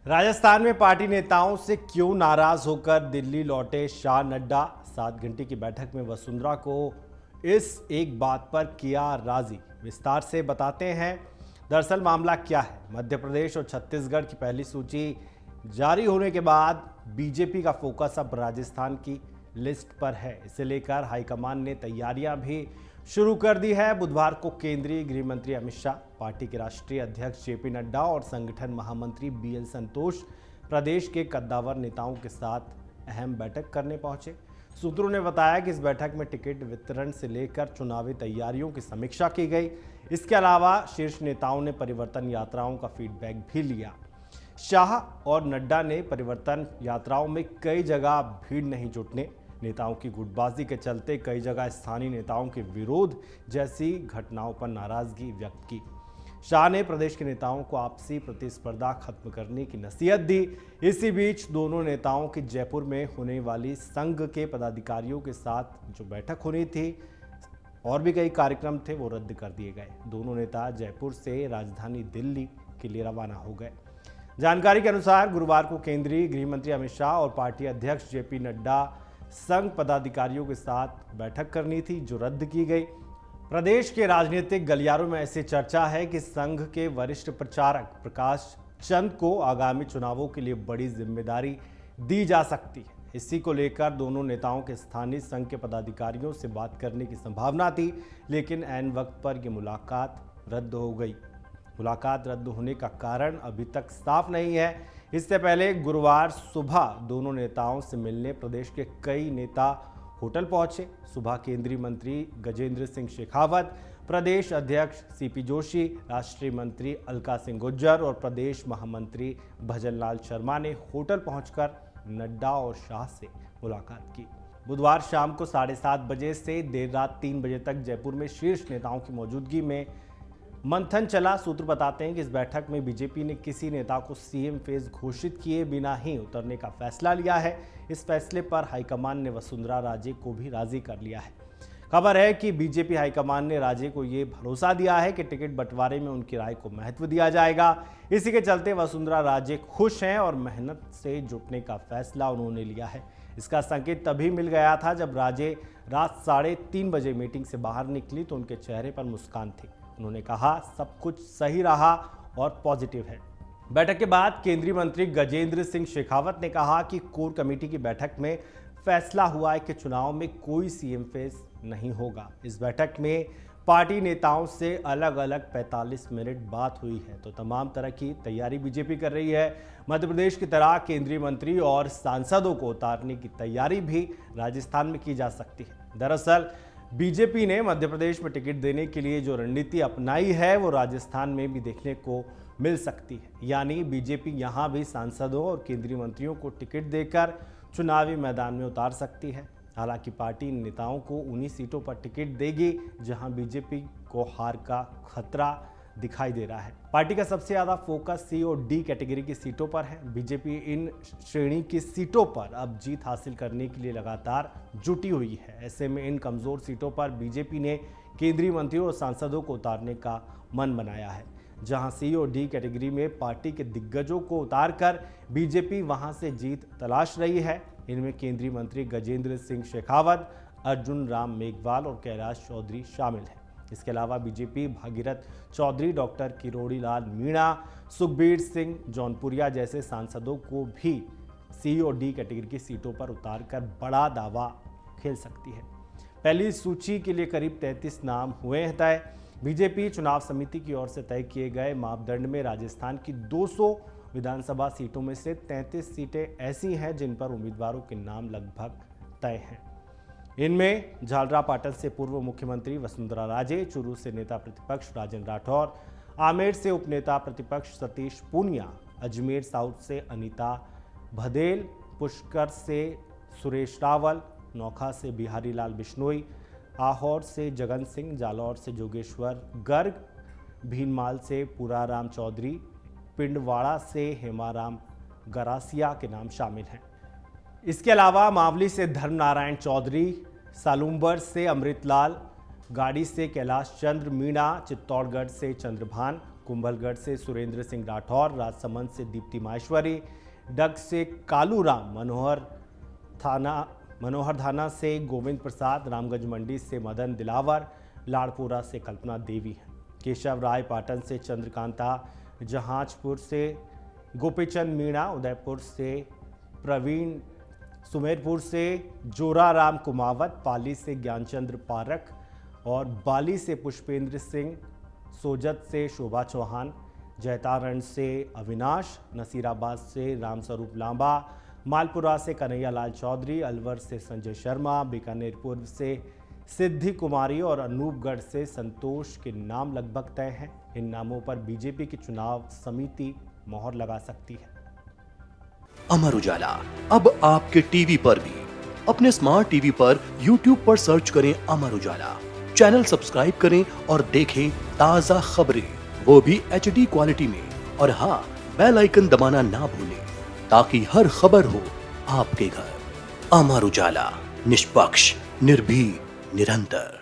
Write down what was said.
राजस्थान में पार्टी नेताओं से क्यों नाराज होकर दिल्ली लौटे शाह नड्डा। 7 घंटे की बैठक में वसुंधरा को इस एक बात पर किया राजी। विस्तार से बताते हैं दरअसल मामला क्या है। मध्य प्रदेश और छत्तीसगढ़ की पहली सूची जारी होने के बाद बीजेपी का फोकस अब राजस्थान की लिस्ट पर है। इसे लेकर हाईकमान ने तैयारियां भी शुरू कर दी है। बुधवार को केंद्रीय गृह मंत्री अमित शाह, पार्टी के राष्ट्रीय अध्यक्ष जेपी नड्डा और संगठन महामंत्री बीएल संतोष प्रदेश के कद्दावर नेताओं के साथ अहम बैठक करने पहुंचे। सूत्रों ने बताया कि इस बैठक में टिकट वितरण से लेकर चुनावी तैयारियों की समीक्षा की गई। इसके अलावा शीर्ष नेताओं ने परिवर्तन यात्राओं का फीडबैक भी लिया। शाह और नड्डा ने परिवर्तन यात्राओं में कई जगह भीड़ नहीं जुटने, नेताओं की गुटबाजी के चलते कई जगह स्थानीय नेताओं के विरोध जैसी घटनाओं पर नाराजगी व्यक्त की। शाह ने प्रदेश के नेताओं को आपसी प्रतिस्पर्धा खत्म करने की नसीहत दी। इसी बीच दोनों नेताओं की जयपुर में होने वाली संघ के पदाधिकारियों के साथ जो बैठक होनी थी और भी कई कार्यक्रम थे वो रद्द कर दिए गए। दोनों नेता जयपुर से राजधानी दिल्ली के लिए रवाना हो गए। जानकारी के अनुसार गुरुवार को केंद्रीय गृह मंत्री अमित शाह और पार्टी अध्यक्ष जेपी नड्डा संघ पदाधिकारियों के साथ बैठक करनी थी जो रद्द की गई। प्रदेश के राजनीतिक गलियारों में ऐसी चर्चा है कि संघ के वरिष्ठ प्रचारक प्रकाश चंद को आगामी चुनावों के लिए बड़ी जिम्मेदारी दी जा सकती है। इसी को लेकर दोनों नेताओं के स्थानीय संघ के पदाधिकारियों से बात करने की संभावना थी, लेकिन ऐन वक्त पर यह मुलाकात रद्द हो गई। मुलाकात रद्द होने का कारण अभी तक साफ नहीं है। इससे पहले गुरुवार सुबह दोनों नेताओं से मिलने प्रदेश के कई नेता होटल पहुंचे। सुबह केंद्रीय मंत्री गजेंद्र सिंह शेखावत, प्रदेश अध्यक्ष सीपी जोशी, राष्ट्रीय मंत्री अलका सिंह गुर्जर और प्रदेश महामंत्री भजनलाल शर्मा ने होटल पहुंचकर नड्डा और शाह से मुलाकात की। बुधवार शाम को 7:30 बजे से देर रात 3 बजे तक जयपुर में शीर्ष नेताओं की मौजूदगी में मंथन चला। सूत्र बताते हैं कि इस बैठक में बीजेपी ने किसी नेता को सीएम फेज घोषित किए बिना ही उतरने का फैसला लिया है। इस फैसले पर हाईकमान ने वसुंधरा राजे को भी राजी कर लिया है। खबर है कि बीजेपी हाईकमान ने राजे को यह भरोसा दिया है कि टिकट बंटवारे में उनकी राय को महत्व दिया जाएगा। इसी के चलते वसुंधरा राजे खुश हैं और मेहनत से जुटने का फैसला उन्होंने लिया है। इसका संकेत तभी मिल गया था जब राजे रात 3:30 बजे मीटिंग से बाहर निकली तो उनके चेहरे पर मुस्कान थी। उन्होंने कहा सब कुछ सही रहा और पॉजिटिव है। बैठक के बाद केंद्रीय मंत्री गजेंद्र सिंह शेखावत ने कहा कि कोर कमेटी की बैठक में फैसला हुआ है कि चुनाव में कोई सीएम फेस नहीं होगा। इस बैठक में पार्टी नेताओं से अलग अलग 45 मिनट बात हुई है तो तमाम तरह की तैयारी बीजेपी कर रही है। मध्य प्रदेश की तरह केंद्रीय मंत्री और सांसदों को उतारने की तैयारी भी राजस्थान में की जा सकती है। दरअसल बीजेपी ने मध्य प्रदेश में टिकट देने के लिए जो रणनीति अपनाई है वो राजस्थान में भी देखने को मिल सकती है। यानी बीजेपी यहां भी सांसदों और केंद्रीय मंत्रियों को टिकट देकर चुनावी मैदान में उतार सकती है। हालांकि पार्टी नेताओं को उन्हीं सीटों पर टिकट देगी जहां बीजेपी को हार का खतरा दिखाई दे रहा है। पार्टी का सबसे ज्यादा फोकस सी और डी कैटेगरी की सीटों पर है। बीजेपी इन श्रेणी की सीटों पर अब जीत हासिल करने के लिए लगातार जुटी हुई है। ऐसे में इन कमजोर सीटों पर बीजेपी ने केंद्रीय मंत्रियों और सांसदों को उतारने का मन बनाया है। जहां सी और डी कैटेगरी में पार्टी के दिग्गजों को उतारकर बीजेपी वहां से जीत तलाश रही है। इनमें केंद्रीय मंत्री गजेंद्र सिंह शेखावत, अर्जुन राम मेघवाल और कैलाश चौधरी शामिल हैं। इसके अलावा बीजेपी भागीरथ चौधरी, डॉक्टर किरोड़ी लाल मीणा, सुखबीर सिंह जौनपुरिया जैसे सांसदों को भी सी और डी कैटेगरी की सीटों पर उतारकर बड़ा दावा खेल सकती है। पहली सूची के लिए करीब 33 नाम हुए हैं तय। बीजेपी चुनाव समिति की ओर से तय किए गए मापदंड में राजस्थान की 200 विधानसभा सीटों में से 33 सीटें ऐसी हैं जिन पर उम्मीदवारों के नाम लगभग तय हैं। इनमें झालरापाटन से पूर्व मुख्यमंत्री वसुंधरा राजे, चूरू से नेता प्रतिपक्ष राजेंद्र राठौर, आमेर से उपनेता प्रतिपक्ष सतीश पूनिया, अजमेर साउथ से अनीता भदेल, पुष्कर से सुरेश रावल, नौखा से बिहारी लाल बिश्नोई, आहोर से जगन सिंह, जालौर से जोगेश्वर गर्ग, भीनमाल से पुराराम चौधरी, पिंडवाड़ा से हेमाराम गरासिया के नाम शामिल हैं। इसके अलावा मावली से धर्मनारायण चौधरी, सालुम्बर से अमृतलाल, गाड़ी से कैलाश चंद्र मीणा, चित्तौड़गढ़ से चंद्रभान, कुंभलगढ़ से सुरेंद्र सिंह राठौर, राजसमंद से दीप्ति माहेश्वरी, डग से कालूराम, मनोहर थाना से गोविंद प्रसाद, रामगंज मंडी से मदन दिलावर, लाड़पुरा से कल्पना देवी हैं। केशव राय पाटन से चंद्रकांता, जहांजपुर से गोपीचंद मीणा, उदयपुर से प्रवीण, सुमेरपुर से जोराराम कुमावत, पाली से ज्ञानचंद्र पारक और बाली से पुष्पेंद्र सिंह, सोजत से शोभा चौहान, जैतारण से अविनाश, नसीराबाद से रामस्वरूप लांबा, मालपुरा से कन्हैयालाल चौधरी, अलवर से संजय शर्मा, बीकानेर पूर्व से सिद्धि कुमारी और अनूपगढ़ से संतोष के नाम लगभग तय हैं। इन नामों पर बीजेपी की चुनाव समिति मोहर लगा सकती है। अमर उजाला अब आपके टीवी पर भी। अपने स्मार्ट टीवी पर YouTube पर सर्च करें अमर उजाला, चैनल सब्सक्राइब करें और देखें ताजा खबरें, वो भी HD क्वालिटी में। और हाँ, बेल आइकन दबाना ना भूलें ताकि हर खबर हो आपके घर। अमर उजाला, निष्पक्ष, निर्भीक, निरंतर।